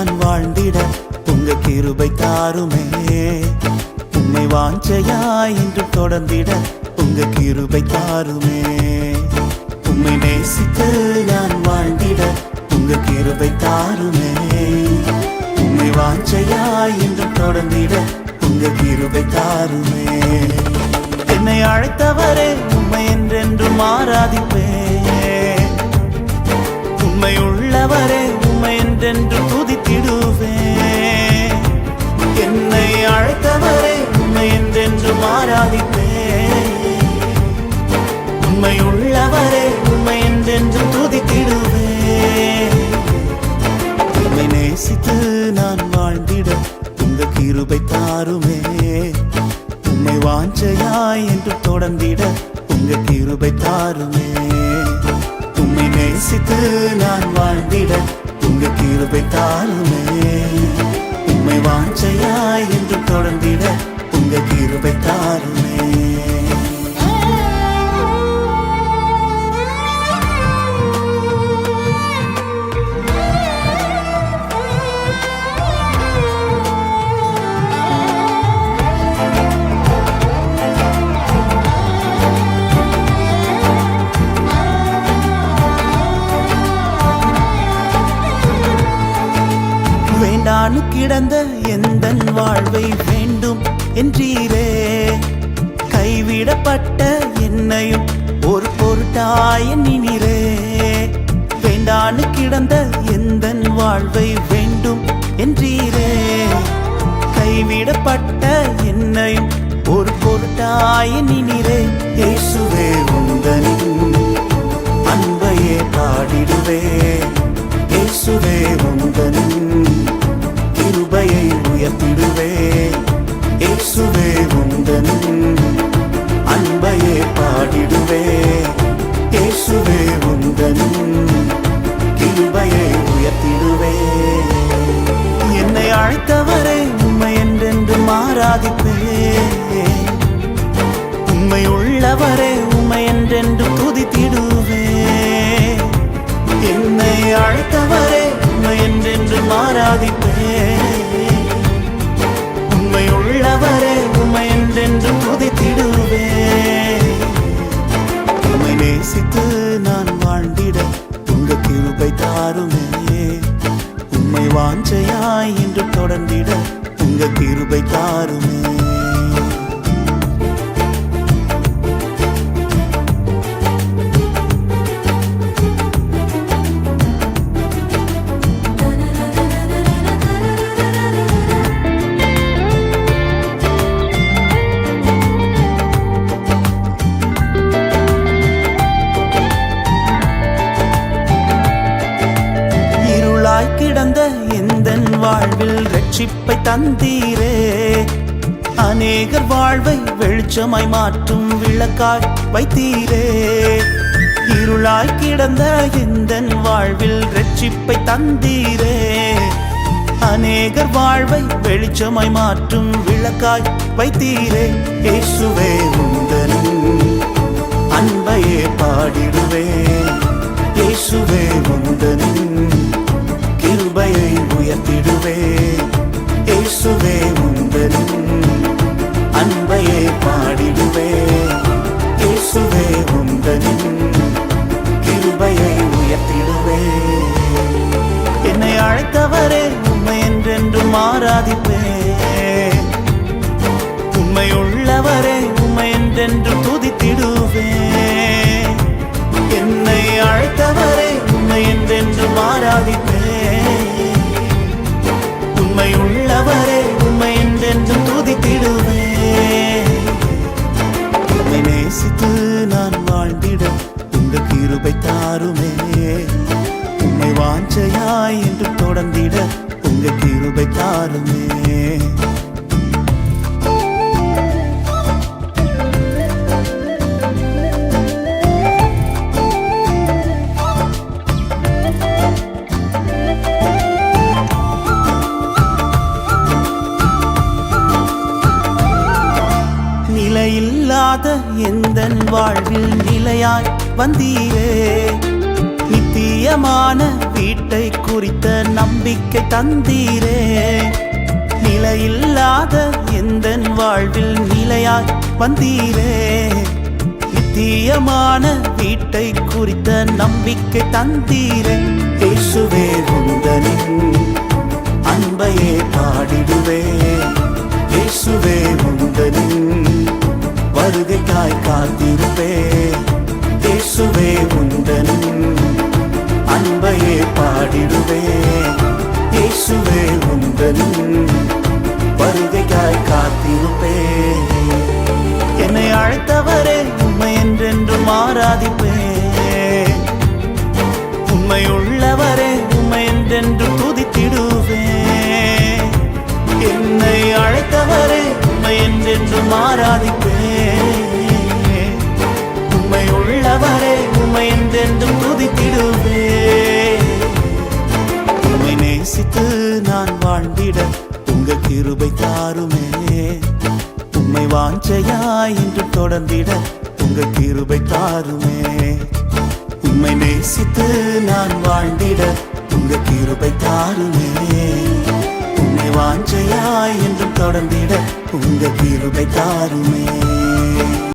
நான் வாழ்ந்திட உங்க கிருபை தாருமே. உம்மை வாஞ்சையாய் இன்று தொடர்ந்திட உங்க கிருபை தாருமே. உம்மை நேசித்து நான் வாழ்ந்திட உங்க கிருபை தாருமே. உம்மை வாஞ்சையாய் இன்று தொடர்ந்திட உங்க கிருபை தாருமே. என்னை அழைத்தவரே உம்மை என்றென்றும் ஆராதிப்பேன். உம்மை உள்ளவரே உம்மை என்றென்றும் துதித்திடுவேன். என்னை அழைத்தவரே உம்மை என்றென்றும் ஆராதிப்பேன். உம்மை உள்ளவரே உம்மை என்றென்றும் துதித்திடுவேன். உம்மை நேசித்து நான் வாழ்ந்திட உங்க கிருபை தாருமே. உம்மை வாஞ்சையாய் என்று தொடர்ந்திட உங்க கிருபை தாருமே. உம்மை நேசித்து நான் வாழ்ந்திட உங்க கிருபை தாருமே. உம்மை வாஞ்சையாய் என்று தொடர்ந்திட உங்க கிருபை தாருமே. வேண்டானு கிடந்த எந்தன் வாழ்வை வேண்டும் என்றீரே. கைவிடப்பட்ட என்னையும் ஒரு பொருட்டாய் எண்ணினீரே. வேண்டானு கிடந்த எந்தன் வாழ்வை வேண்டும் என்றீரே. கைவிடப்பட்ட என்னையும் ஒரு பொருட்டாய் எண்ணினீரே. இயேசுவே உந்தனின் அன்பையே பாடிடுவே. இயேசுவே உந்தனின் கிருபையை உயர்த்திடுவே. இயேசுவே உந்தனின் அன்பையே பாடிடுவே. இயேசுவே உந்தனின் கிருபையை உயர்த்திடுவே. என்னை அழைத்தவரை உம்மை என்றென்றும் ஆராதிப்பேன். உம்மை உள்ளவரே உம்மை என்றென்றும் துதித்திடுவேன். என்னை அழைத்தவரே உம்மை என்றென்றும் ஆராதிப்பேன். உம்மை உள்ளவரே உம்மை என்றென்றும் துதித்திடுவேன். உம்மை நேசித்து நான் வாழ்ந்திட உங்க கிருபை தாருமே. உம்மை வாஞ்சையாய் இன்று தொடர்ந்திட உங்க கிருபை தாருமே. கிடந்த எந்தன் வாழ்வில் ரட்சிப்பை தந்தீரே. அநேகர் வாழ்வை வெளிச்சமாய் மாற்றும் விளக்காய் வைத்தீரே. இருளாய் கிடந்த எந்தன் வாழ்வில் ரட்சிப்பை தந்தீரே. அநேகர் வாழ்வை வெளிச்சமாய் மாற்றும் விளக்காய் வைத்தீரே. இயேசுவே உந்தனின் அன்பையே பாடிடுவே. இயேசுவே உந்தனின் கிருபையை உயர்த்திடுவே. இயேசுவே உந்தனின் அன்பையே பாடிடுவே. இயேசுவே உந்தனின் கிருபையை உயர்த்திடுவே. என்னை அழைத்தவரே உம்மை என்றென்றும் ஆராதிப்பேன். உம்மை உள்ளவரே உம்மை என்றென்றும் துதித்திடுவேன். என்னை அழைத்தவரே உம்மை என்றென்றும் ஆராதிப்பேன். உம்மை உள்ளவரே உம்மை என்றென்றும் துதித்திடுவேன். உம்மை நேசித்து நான் வாழ்ந்திட உங்க கிருபை தாருமே. உம்மை வாஞ்சையாய் என்று தொடர்ந்திட உங்க கிருபை தாருமே. நிலையில்லாத எந்தன் வாழ்வில் நிலையாய் வந்தீரே. நித்திய நித்தியமான வீட்டை குறித்த நம்பிக்கை தந்தீரே. நிலையில்லாத எந்தன் வாழ்வில் நிலையாய் வந்தீரே. நித்தியமான வீட்டை குறித்த நம்பிக்கை தந்தீரே. இயேசுவே உந்தனின் அன்பையே பாடிடுவே. இயேசுவே உந்தனின் வருகைக்காய் காத்திருப்பே. இயேசுவே உந்தனின் அன்பையே பாடிடுவே. இயேசுவே உந்தனின் வருகைக்காய் காத்திருப்பே. என்னை அழைத்தவரே உம்மை என்றென்றும் ஆராதிப்பே. உம்மை உள்ளவரே உம்மை என்றென்றும் துதித்திடுவே. என்னை அழைத்தவரே உம்மை என்றென்றும் ஆராதிப்பே. உம்மை உள்ளவரே உம்மை என்றென்றும் துதித்திடுவே. உம்மை நேசித்து நான் வாழ்ந்திட உங்க கிருபை தாருமே. உம்மை வாஞ்சையாய் இன்று தொடர்ந்திட உங்க கிருபை தாருமே. உம்மை நேசித்து நான் வாழ்ந்திட உங்க கிருபை தாருமே. உம்மை வாஞ்சையாய் என்றும் தொடர்ந்திட உங்க கிருபை தாருமே.